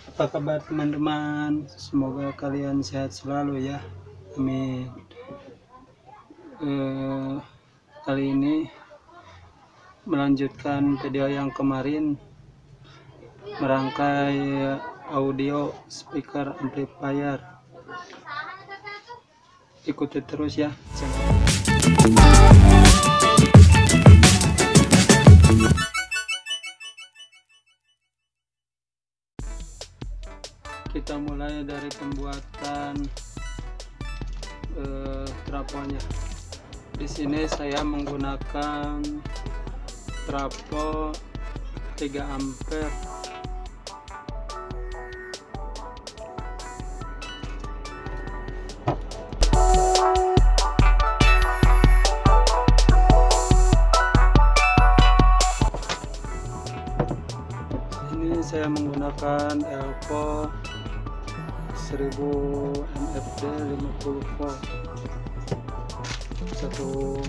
Apa kabar teman-teman? Semoga kalian sehat selalu ya. Amin. Kali ini melanjutkan video yang kemarin, merangkai audio speaker amplifier. Ikuti terus ya. Kita mulai dari pembuatan trafonya. Di sini saya menggunakan trafo 3 ampere. Ini saya menggunakan Elco 1000 MFD 50 volt. Satu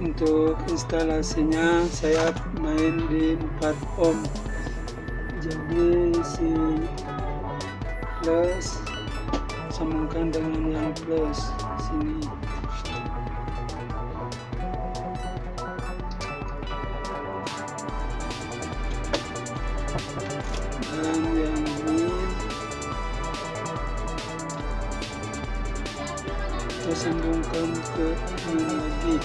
Untuk instalasinya saya main di 4 ohm. Jadi si plus sambungkan dengan yang plus sini. Dan yang ini kita sambungkan ke ini lagi.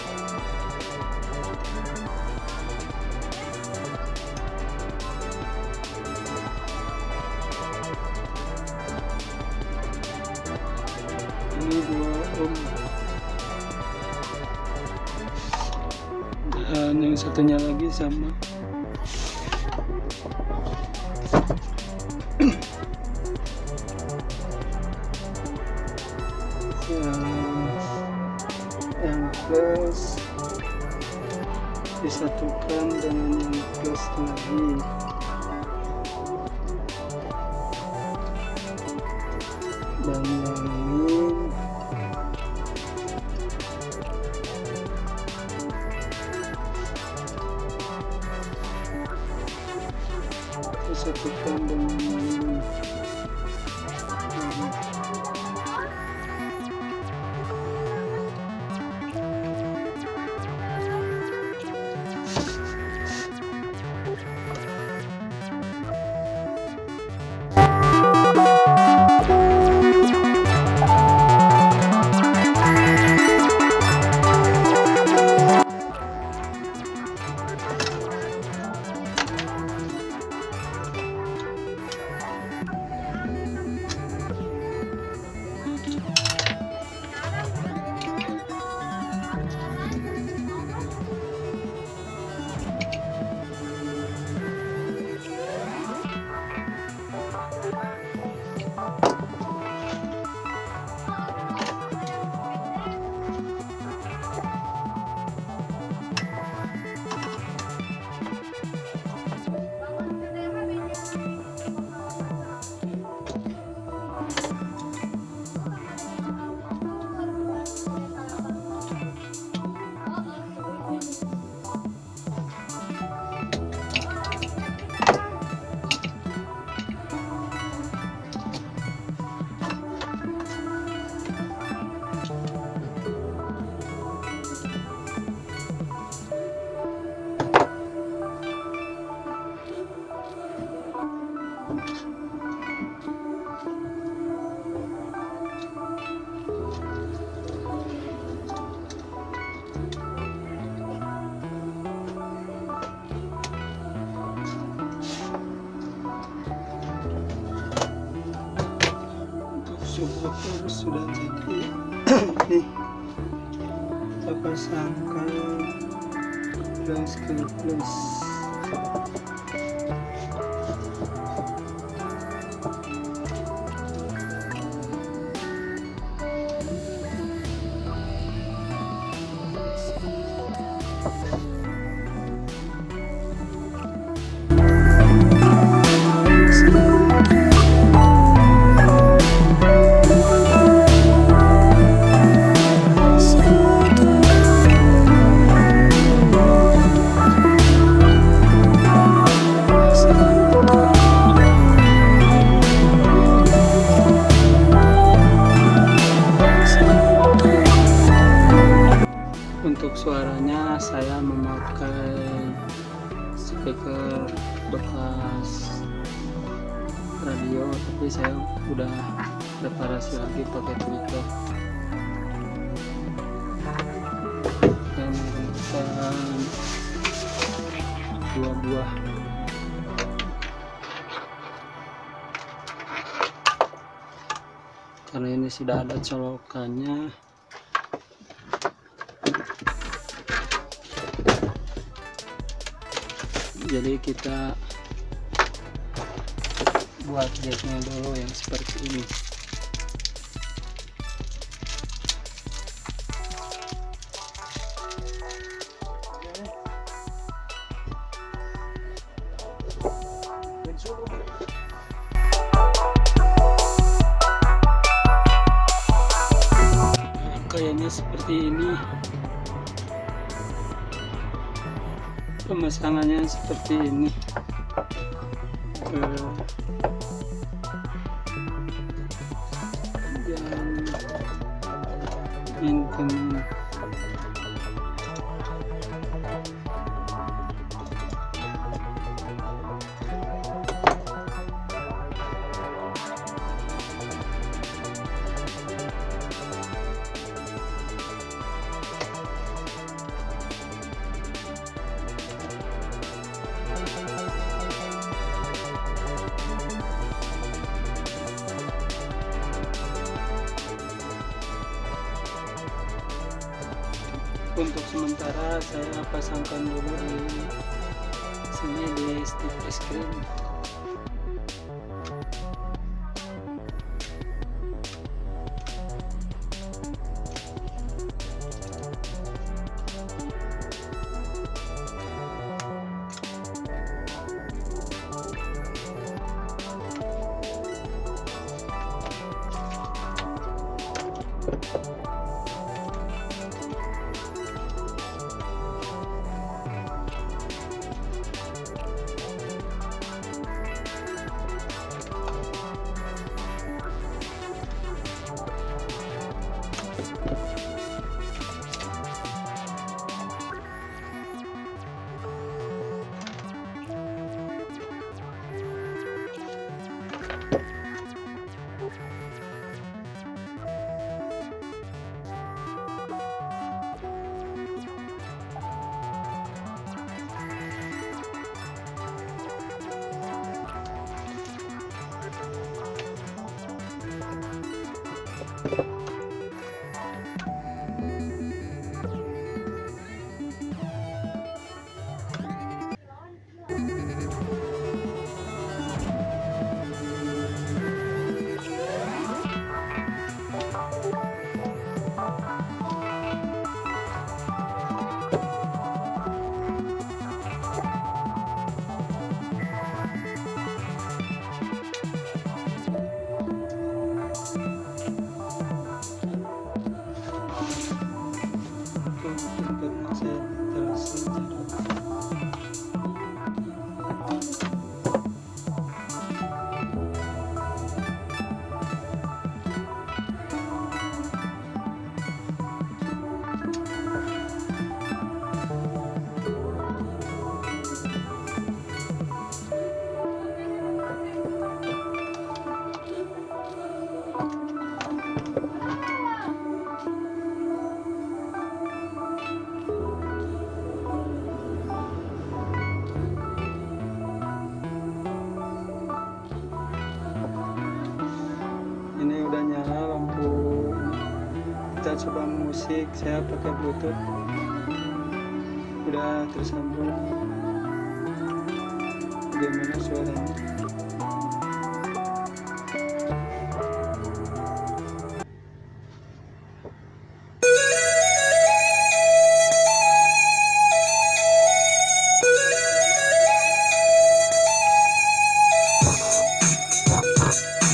Ini 2 ohm. Dan yang satunya lagi sama. Yang plus disatukan dengan yang plus lagi. Dan yang ini disatukan dengan ini. Subwoofer sudah jadi. Nih kita pasangkan plus ke plus. Untuk suaranya saya memakai speaker bekas radio, tapi saya udah reparasi lagi pakai tweeter. Dan menggunakan 2 buah. Karena ini sudah ada colokannya, jadi kita buat jacknya dulu yang seperti ini. Kayaknya seperti ini. Pemasangannya seperti ini. Incoming. Untuk sementara saya pasangkan dulu di sini di stick es krim. Ini udah nyala lampu. Kita coba musik, saya pakai bluetooth, udah tersambung. Bagaimana suaranya?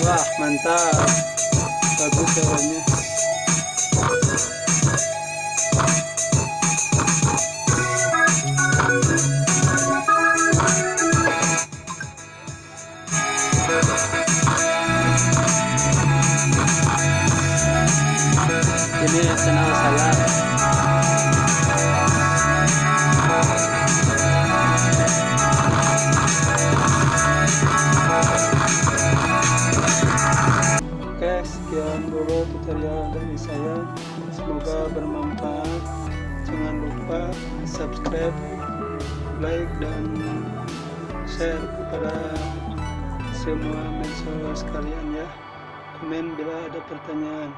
Wah, mantap, bagus suaranya. Ini channel saya. Oke, sekian dulu tutorial dari saya. Semoga bermanfaat. Jangan lupa subscribe, like, dan share kepada semua medsos kalian ya. Komen bila ada pertanyaan.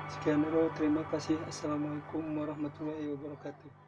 Sekian dulu, terima kasih. Assalamualaikum warahmatullahi wabarakatuh.